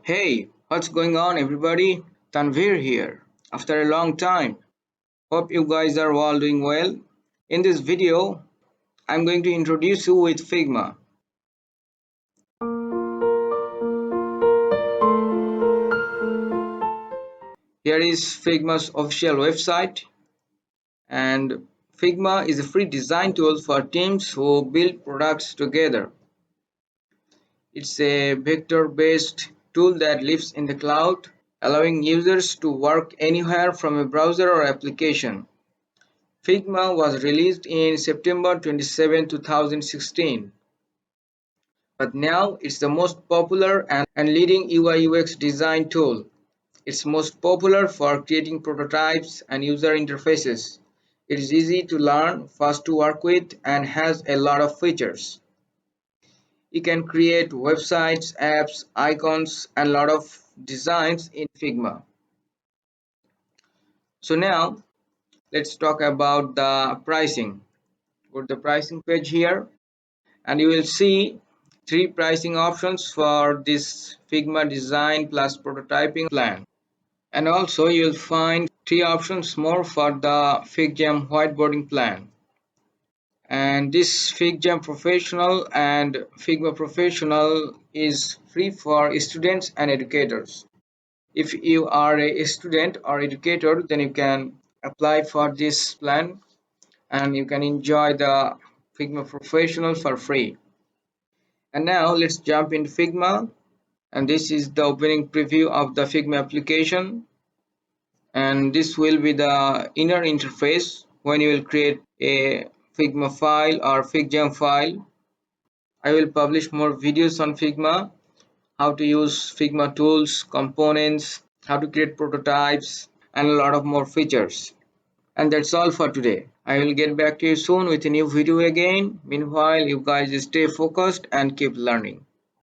Hey, what's going on, everybody? Tanvir here. After a long time. Hope you guys are all doing well. In this video, I'm going to introduce you with Figma. Here is Figma's official website, and Figma is a free design tool for teams who build products together. It's a vector-based tool that lives in the cloud, allowing users to work anywhere from a browser or application. Figma was released in September 27, 2016, but now it's the most popular and leading UI/UX design tool. It's most popular for creating prototypes and user interfaces. It is easy to learn, fast to work with, and has a lot of features. You can create websites, apps, icons, and a lot of designs in Figma. So now let's talk about the pricing. Go to the pricing page here, and you will see three pricing options for this Figma design plus prototyping plan. And also you'll find three options more for the FigJam whiteboarding plan. And this FigJam Professional and Figma Professional is free for students and educators. If you are a student or educator, then you can apply for this plan and you can enjoy the Figma Professional for free. And now let's jump into Figma, and this is the opening preview of the Figma application, and this will be the inner interface when you will create a Figma file or FigJam file. I will publish more videos on Figma, how to use Figma tools, components, how to create prototypes, and a lot of more features. And that's all for today. I will get back to you soon with a new video again. Meanwhile, you guys stay focused and keep learning.